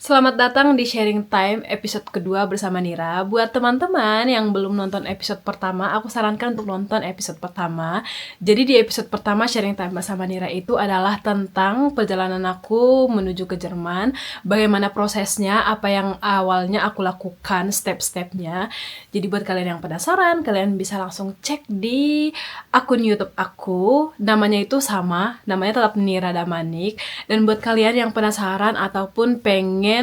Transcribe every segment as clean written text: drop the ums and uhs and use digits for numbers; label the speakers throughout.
Speaker 1: Selamat datang di Sharing Time episode kedua bersama Nira. Buat teman-teman yang belum nonton episode pertama, aku sarankan untuk nonton episode pertama. Jadi di episode pertama Sharing Time bersama Nira itu adalah tentang perjalanan aku menuju ke Jerman, bagaimana prosesnya, apa yang awalnya aku lakukan, step-stepnya. Jadi buat kalian yang penasaran, kalian bisa langsung cek di akun YouTube aku. Namanya itu sama, namanya tetap Nira Damanik. Dan buat kalian yang penasaran ataupun pengen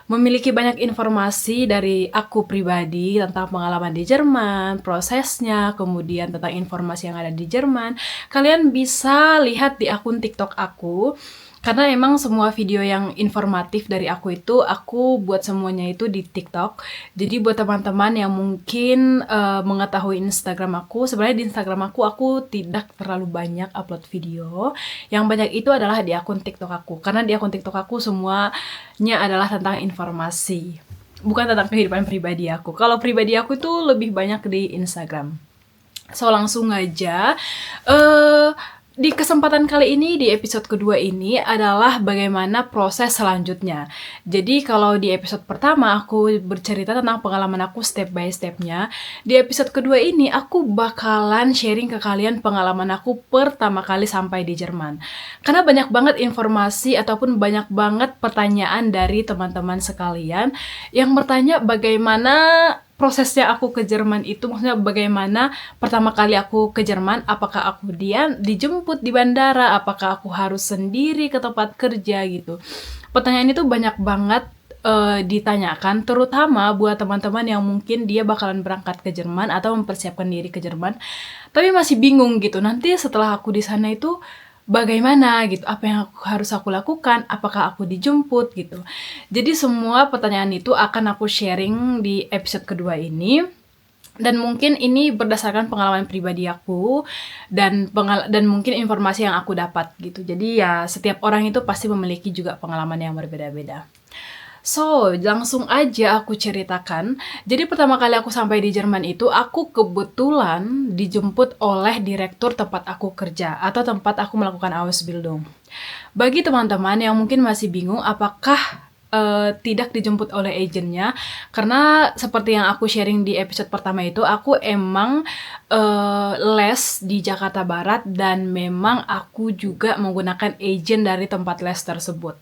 Speaker 1: memiliki banyak informasi dari aku pribadi tentang pengalaman di Jerman, prosesnya, kemudian tentang informasi yang ada di Jerman, kalian bisa lihat di akun TikTok aku. Karena emang semua video yang informatif dari aku itu, aku buat semuanya itu di TikTok. Jadi buat teman-teman yang mungkin mengetahui Instagram aku, sebenarnya di Instagram aku tidak terlalu banyak upload video. Yang banyak itu adalah di akun TikTok aku. Karena di akun TikTok aku semuanya adalah tentang informasi. Bukan tentang kehidupan pribadi aku. Kalau pribadi aku itu lebih banyak di Instagram. So langsung aja. Di kesempatan kali ini, di episode kedua ini adalah bagaimana proses selanjutnya. Jadi kalau di episode pertama aku bercerita tentang pengalaman aku step by stepnya, di episode kedua ini aku bakalan sharing ke kalian pengalaman aku pertama kali sampai di Jerman. Karena banyak banget informasi ataupun banyak banget pertanyaan dari teman-teman sekalian yang bertanya bagaimana prosesnya aku ke Jerman itu, maksudnya bagaimana pertama kali aku ke Jerman, apakah aku dijemput di bandara, apakah aku harus sendiri ke tempat kerja gitu. Pertanyaan itu banyak banget ditanyakan, terutama buat teman-teman yang mungkin dia bakalan berangkat ke Jerman atau mempersiapkan diri ke Jerman, tapi masih bingung gitu. Nanti setelah aku di sana itu bagaimana gitu, apa yang harus aku lakukan, apakah aku dijemput gitu. Jadi semua pertanyaan itu akan aku sharing di episode kedua ini. Dan mungkin ini berdasarkan pengalaman pribadi aku dan mungkin informasi yang aku dapat gitu. Jadi ya setiap orang itu pasti memiliki juga pengalaman yang berbeda-beda. So, langsung aja aku ceritakan. Jadi pertama kali aku sampai di Jerman itu, aku kebetulan dijemput oleh direktur tempat aku kerja atau tempat aku melakukan Ausbildung. Bagi teman-teman yang mungkin masih bingung apakah tidak dijemput oleh agennya, karena seperti yang aku sharing di episode pertama itu, aku emang les di Jakarta Barat dan memang aku juga menggunakan agen dari tempat les tersebut.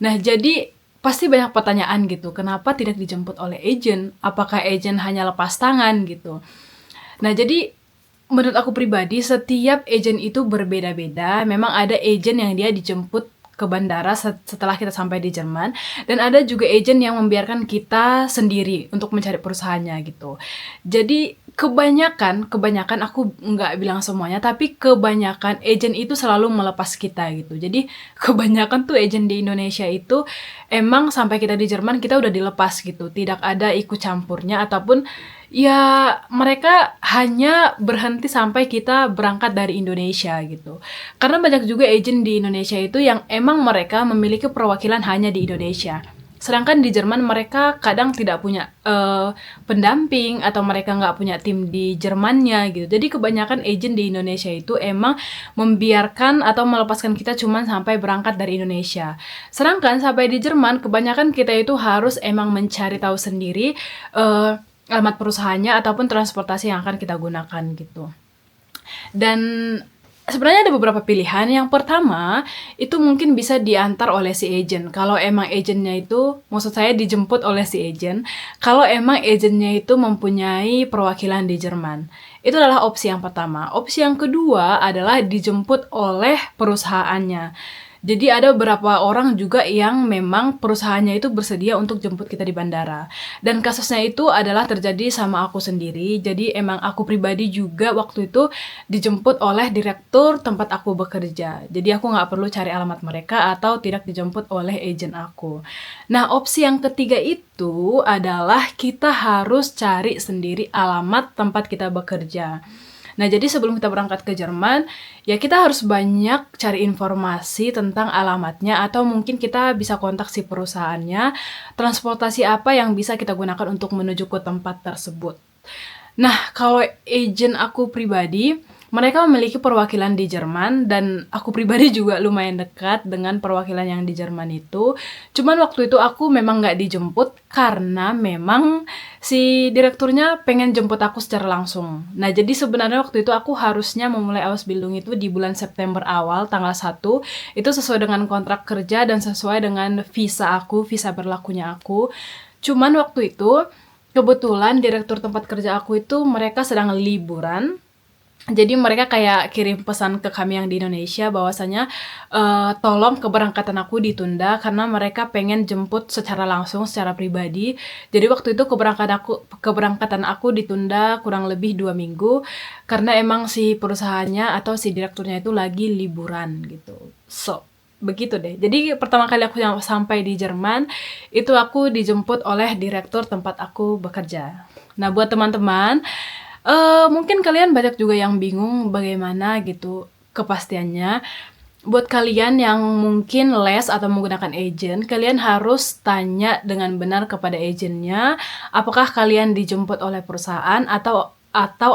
Speaker 1: Nah, jadi pasti banyak pertanyaan gitu, kenapa tidak dijemput oleh agen? Apakah agen hanya lepas tangan gitu? Nah, jadi menurut aku pribadi, setiap agen itu berbeda-beda. Memang ada agen yang dia dijemput ke bandara setelah kita sampai di Jerman, dan ada juga agen yang membiarkan kita sendiri untuk mencari perusahaannya gitu. Jadi kebanyakan aku nggak bilang semuanya, tapi kebanyakan agen itu selalu melepas kita gitu. Jadi kebanyakan tuh agen di Indonesia itu emang sampai kita di Jerman kita udah dilepas gitu, tidak ada ikut campurnya ataupun ya mereka hanya berhenti sampai kita berangkat dari Indonesia gitu. Karena banyak juga agen di Indonesia itu yang emang mereka memiliki perwakilan hanya di Indonesia. Sedangkan di Jerman mereka kadang tidak punya pendamping atau mereka nggak punya tim di Jermannya gitu. Jadi kebanyakan agen di Indonesia itu emang membiarkan atau melepaskan kita cuman sampai berangkat dari Indonesia. Sedangkan sampai di Jerman kebanyakan kita itu harus emang mencari tahu sendiri alamat perusahaannya ataupun transportasi yang akan kita gunakan gitu. Dan sebenarnya ada beberapa pilihan. Yang pertama, itu mungkin bisa diantar oleh si agent. Kalau emang agentnya itu, maksud saya dijemput oleh si agent. Kalau emang agentnya itu mempunyai perwakilan di Jerman. Itu adalah opsi yang pertama. Opsi yang kedua adalah dijemput oleh perusahaannya. Jadi ada beberapa orang juga yang memang perusahaannya itu bersedia untuk jemput kita di bandara. Dan kasusnya itu adalah terjadi sama aku sendiri. Jadi emang aku pribadi juga waktu itu dijemput oleh direktur tempat aku bekerja. Jadi aku nggak perlu cari alamat mereka atau tidak dijemput oleh agen aku. Nah, opsi yang ketiga itu adalah kita harus cari sendiri alamat tempat kita bekerja. Nah, jadi sebelum kita berangkat ke Jerman, ya kita harus banyak cari informasi tentang alamatnya atau mungkin kita bisa kontak si perusahaannya, transportasi apa yang bisa kita gunakan untuk menuju ke tempat tersebut. Nah, kalau agen aku pribadi, mereka memiliki perwakilan di Jerman dan aku pribadi juga lumayan dekat dengan perwakilan yang di Jerman itu. Cuman waktu itu aku memang nggak dijemput karena memang si direkturnya pengen jemput aku secara langsung. Nah, jadi sebenarnya waktu itu aku harusnya memulai Ausbildung itu di bulan September awal, tanggal 1. Itu sesuai dengan kontrak kerja dan sesuai dengan visa berlakunya aku. Cuman waktu itu kebetulan direktur tempat kerja aku itu mereka sedang liburan. Jadi mereka kayak kirim pesan ke kami yang di Indonesia bahwasanya tolong keberangkatan aku ditunda karena mereka pengen jemput secara langsung, secara pribadi. Jadi waktu itu keberangkatan aku ditunda kurang lebih 2 minggu karena emang si perusahaannya atau si direkturnya itu lagi liburan gitu. So, begitu deh. Jadi pertama kali aku yang sampai di Jerman itu aku dijemput oleh direktur tempat aku bekerja. Nah, buat teman-teman, mungkin kalian banyak juga yang bingung bagaimana gitu kepastiannya. Buat kalian yang mungkin les atau menggunakan agent, kalian harus tanya dengan benar kepada agentnya, apakah kalian dijemput oleh perusahaan atau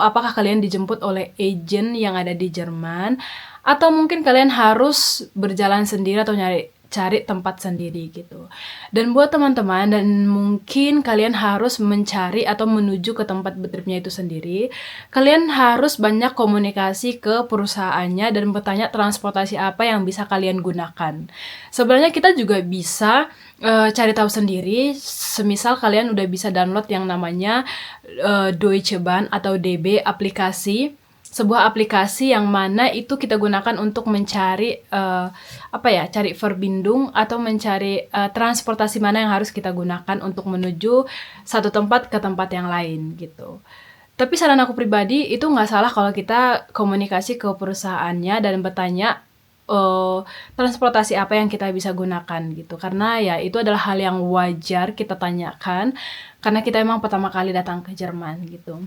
Speaker 1: apakah kalian dijemput oleh agent yang ada di Jerman, atau mungkin kalian harus berjalan sendiri atau cari tempat sendiri gitu. Dan buat teman-teman dan mungkin kalian harus mencari atau menuju ke tempat tripnya itu sendiri, kalian harus banyak komunikasi ke perusahaannya dan bertanya transportasi apa yang bisa kalian gunakan. Sebenarnya kita juga bisa cari tahu sendiri, semisal kalian udah bisa download yang namanya Deutsche Bahn atau DB aplikasi. Sebuah aplikasi yang mana itu kita gunakan untuk mencari cari verbindung atau mencari transportasi mana yang harus kita gunakan untuk menuju satu tempat ke tempat yang lain gitu. Tapi saran aku pribadi itu nggak salah kalau kita komunikasi ke perusahaannya dan bertanya transportasi apa yang kita bisa gunakan gitu. Karena ya itu adalah hal yang wajar kita tanyakan karena kita emang pertama kali datang ke Jerman gitu.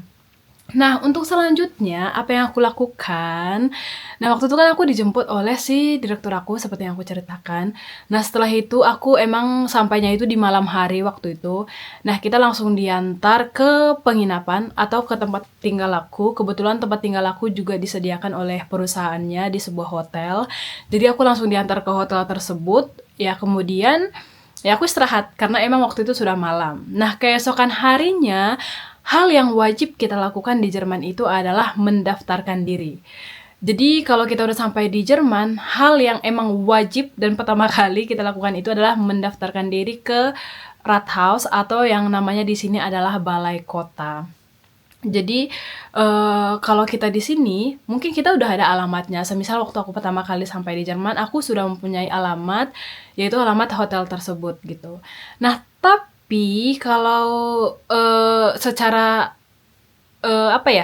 Speaker 1: Nah, untuk selanjutnya, apa yang aku lakukan? Nah, waktu itu kan aku dijemput oleh si direktur aku, seperti yang aku ceritakan. Nah, setelah itu aku emang sampainya itu di malam hari waktu itu. Nah, kita langsung diantar ke penginapan atau ke tempat tinggal aku. Kebetulan tempat tinggal aku juga disediakan oleh perusahaannya di sebuah hotel. Jadi aku langsung diantar ke hotel tersebut. Ya, kemudian ya aku istirahat karena emang waktu itu sudah malam. Nah, keesokan harinya hal yang wajib kita lakukan di Jerman itu adalah mendaftarkan diri. Jadi kalau kita udah sampai di Jerman, hal yang emang wajib dan pertama kali kita lakukan itu adalah mendaftarkan diri ke Rathaus atau yang namanya di sini adalah balai kota. Jadi kalau kita di sini, mungkin kita udah ada alamatnya. Semisal waktu aku pertama kali sampai di Jerman, aku sudah mempunyai alamat, yaitu alamat hotel tersebut gitu. Nah, tapi kalau secara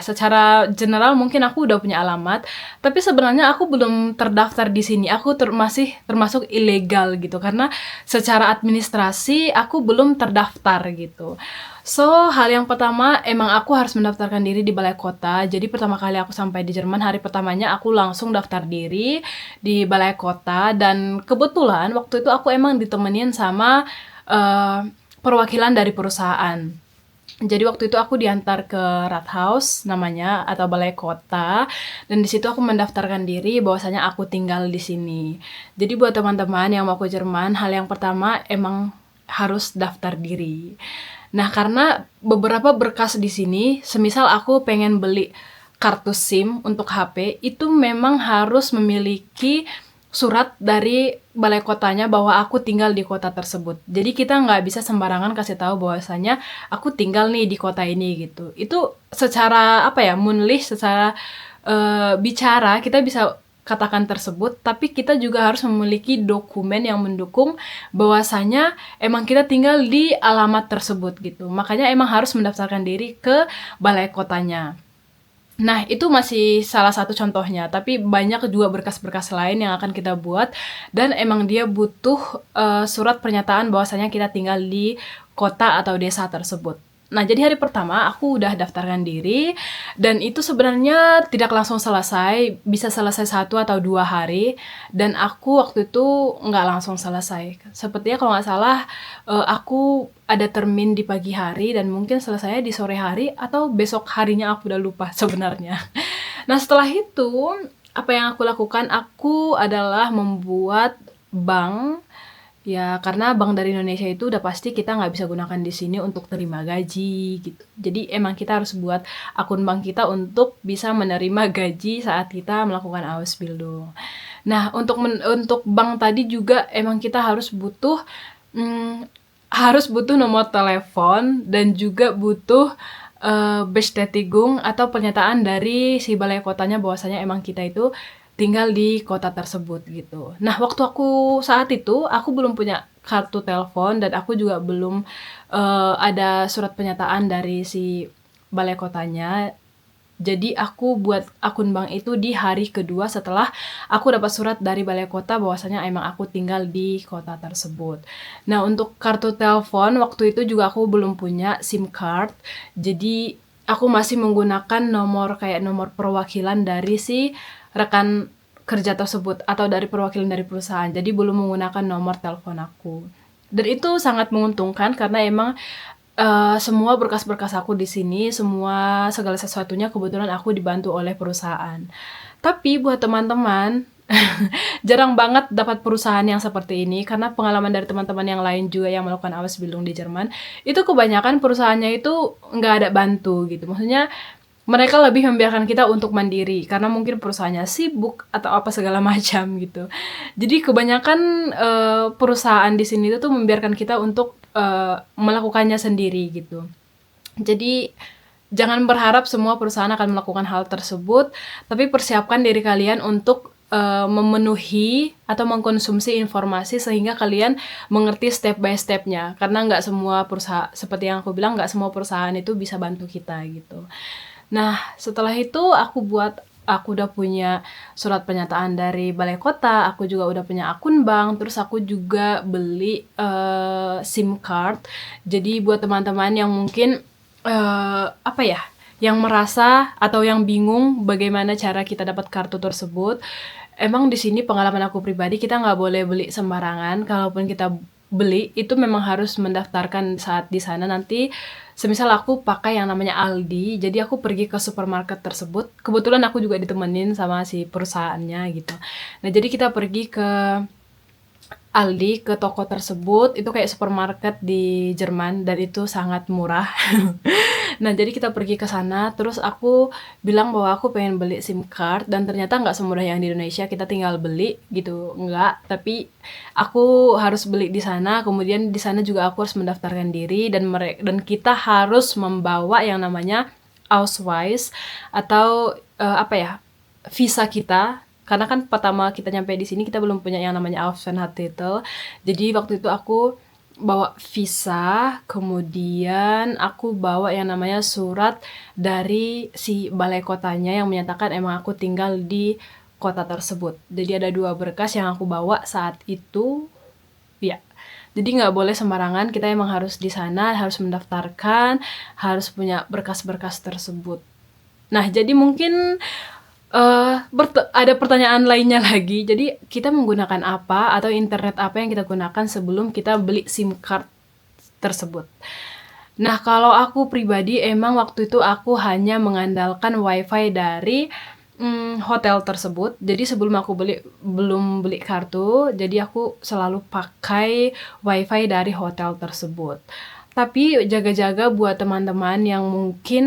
Speaker 1: secara general mungkin aku udah punya alamat, tapi sebenarnya aku belum terdaftar di sini. Aku masih termasuk ilegal gitu karena secara administrasi aku belum terdaftar gitu. So, hal yang pertama emang aku harus mendaftarkan diri di balai kota. Jadi pertama kali aku sampai di Jerman, hari pertamanya aku langsung daftar diri di balai kota dan kebetulan waktu itu aku emang ditemenin sama perwakilan dari perusahaan. Jadi waktu itu aku diantar ke Rathaus namanya atau balai kota dan di situ aku mendaftarkan diri bahwasanya aku tinggal di sini. Jadi buat teman-teman yang mau ke Jerman, hal yang pertama emang harus daftar diri. Nah, karena beberapa berkas di sini, semisal aku pengen beli kartu SIM untuk HP, itu memang harus memiliki surat dari balai kotanya bahwa aku tinggal di kota tersebut. Jadi kita nggak bisa sembarangan kasih tahu bahwasanya aku tinggal nih di kota ini gitu. Itu secara munlis, secara bicara kita bisa katakan tersebut, tapi kita juga harus memiliki dokumen yang mendukung bahwasanya emang kita tinggal di alamat tersebut gitu. Makanya emang harus mendaftarkan diri ke balai kotanya. Nah, itu masih salah satu contohnya, tapi banyak juga berkas-berkas lain yang akan kita buat dan emang dia butuh surat pernyataan bahwasanya kita tinggal di kota atau desa tersebut. Nah, jadi hari pertama aku udah daftarkan diri dan itu sebenarnya tidak langsung selesai, bisa selesai 1 atau 2 hari dan aku waktu itu nggak langsung selesai. Sepertinya kalau nggak salah aku ada termin di pagi hari dan mungkin selesainya di sore hari atau besok harinya, aku udah lupa sebenarnya. Nah, setelah itu, apa yang aku lakukan, aku adalah membuat bank. Ya, karena bank dari Indonesia itu udah pasti kita nggak bisa gunakan di sini untuk terima gaji gitu. Jadi emang kita harus buat akun bank kita untuk bisa menerima gaji saat kita melakukan Ausbildung. Nah, untuk bank tadi juga emang kita mmm, harus butuh nomor telepon dan juga butuh, Bestätigung atau pernyataan dari si balai kotanya bahwasanya emang kita itu tinggal di kota tersebut gitu. Nah, waktu saat itu aku belum punya kartu telepon dan aku juga belum, ada surat pernyataan dari si balai kotanya. Jadi aku buat akun bank itu di hari kedua setelah aku dapat surat dari balai kota bahwasanya emang aku tinggal di kota tersebut. Nah, untuk kartu telepon waktu itu juga aku belum punya SIM card. Jadi aku masih menggunakan kayak nomor perwakilan dari si rekan kerja tersebut atau dari perwakilan dari perusahaan. Jadi belum menggunakan nomor telepon aku. Dan itu sangat menguntungkan karena emang semua berkas-berkas aku di sini, segala sesuatunya kebetulan aku dibantu oleh perusahaan. Tapi buat teman-teman, jarang banget dapat perusahaan yang seperti ini karena pengalaman dari teman-teman yang lain juga yang melakukan Ausbildung di Jerman, itu kebanyakan perusahaannya itu nggak ada bantu gitu. Maksudnya mereka lebih membiarkan kita untuk mandiri karena mungkin perusahaannya sibuk atau apa segala macam gitu. Jadi kebanyakan, perusahaan di sini tuh membiarkan kita untuk, melakukannya sendiri gitu. Jadi jangan berharap semua perusahaan akan melakukan hal tersebut, tapi persiapkan diri kalian untuk, memenuhi atau mengkonsumsi informasi sehingga kalian mengerti step by step-nya. Karena nggak semua seperti yang aku bilang, nggak semua perusahaan itu bisa bantu kita gitu. Nah, setelah itu aku udah punya surat pernyataan dari balai kota, aku juga udah punya akun bank, terus aku juga beli, SIM card. Jadi buat teman-teman yang mungkin, apa ya, yang merasa atau yang bingung bagaimana cara kita dapat kartu tersebut, emang di sini pengalaman aku pribadi kita nggak boleh beli sembarangan, kalaupun kita beli, itu memang harus mendaftarkan saat di sana. Nanti semisal aku pakai yang namanya Aldi, jadi aku pergi ke supermarket tersebut, kebetulan aku juga ditemenin sama si perusahaannya gitu. Nah, jadi kita pergi ke Aldi, ke toko tersebut, itu kayak supermarket di Jerman dan itu sangat murah. Nah, jadi kita pergi ke sana, terus aku bilang bahwa aku pengen beli SIM card dan ternyata nggak semudah yang di Indonesia, kita tinggal beli gitu, nggak. Tapi aku harus beli di sana, kemudian di sana juga aku harus mendaftarkan diri dan kita harus membawa yang namanya Ausweis atau, apa ya, visa kita. Karena kan pertama kita nyampe di sini kita belum punya yang namanya Aufenthaltstitel. Jadi waktu itu aku bawa visa, kemudian aku bawa yang namanya surat dari si balai kotanya yang menyatakan emang aku tinggal di kota tersebut. Jadi ada 2 berkas yang aku bawa saat itu, ya. Jadi nggak boleh sembarangan, kita emang harus di sana, harus mendaftarkan, harus punya berkas-berkas tersebut. Nah, jadi mungkin ada pertanyaan lainnya lagi. Jadi kita menggunakan apa atau internet apa yang kita gunakan sebelum kita beli SIM card tersebut. Nah, kalau aku pribadi emang waktu itu aku hanya mengandalkan WiFi dari, hotel tersebut. Jadi sebelum belum beli kartu, jadi aku selalu pakai WiFi dari hotel tersebut. Tapi jaga-jaga buat teman-teman yang mungkin,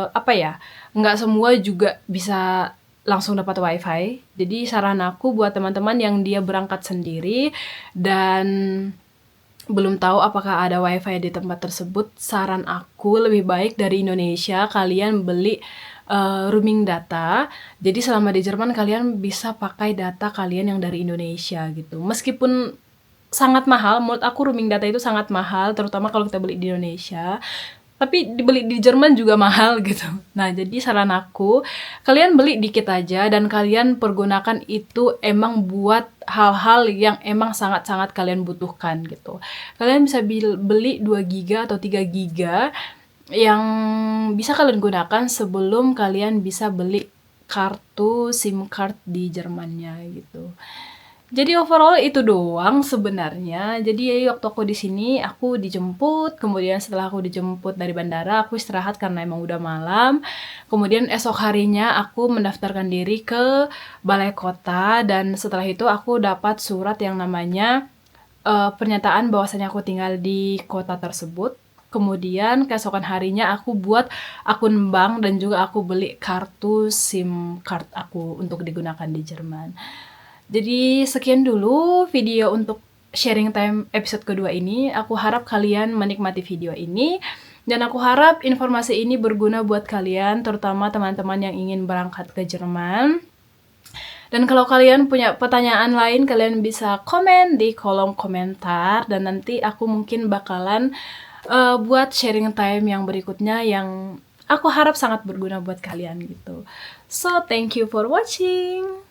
Speaker 1: apa ya, nggak semua juga bisa langsung dapat WiFi. Jadi saran aku buat teman-teman yang dia berangkat sendiri dan belum tahu apakah ada WiFi di tempat tersebut, saran aku lebih baik dari Indonesia kalian beli, roaming data. Jadi selama di Jerman kalian bisa pakai data kalian yang dari Indonesia gitu. Meskipun sangat mahal, menurut aku roaming data itu sangat mahal, terutama kalau kita beli di Indonesia. Tapi dibeli di Jerman juga mahal gitu. Nah, jadi saran aku, kalian beli dikit aja dan kalian pergunakan itu emang buat hal-hal yang emang sangat-sangat kalian butuhkan gitu. Kalian bisa beli 2 giga atau 3 giga yang bisa kalian gunakan sebelum kalian bisa beli kartu SIM card di Jermannya gitu. Jadi overall itu doang sebenarnya. Jadi waktu aku di sini aku dijemput, kemudian setelah aku dijemput dari bandara, aku istirahat karena emang udah malam. Kemudian esok harinya aku mendaftarkan diri ke balai kota dan setelah itu aku dapat surat yang namanya pernyataan bahwasanya aku tinggal di kota tersebut. Kemudian keesokan harinya aku buat akun bank dan juga aku beli kartu SIM card aku untuk digunakan di Jerman. Jadi sekian dulu video untuk sharing time episode kedua ini. Aku harap kalian menikmati video ini. Dan aku harap informasi ini berguna buat kalian, terutama teman-teman yang ingin berangkat ke Jerman. Dan kalau kalian punya pertanyaan lain, kalian bisa komen di kolom komentar. Dan nanti aku mungkin bakalan buat sharing time yang berikutnya yang aku harap sangat berguna buat kalian gitu. So, thank you for watching.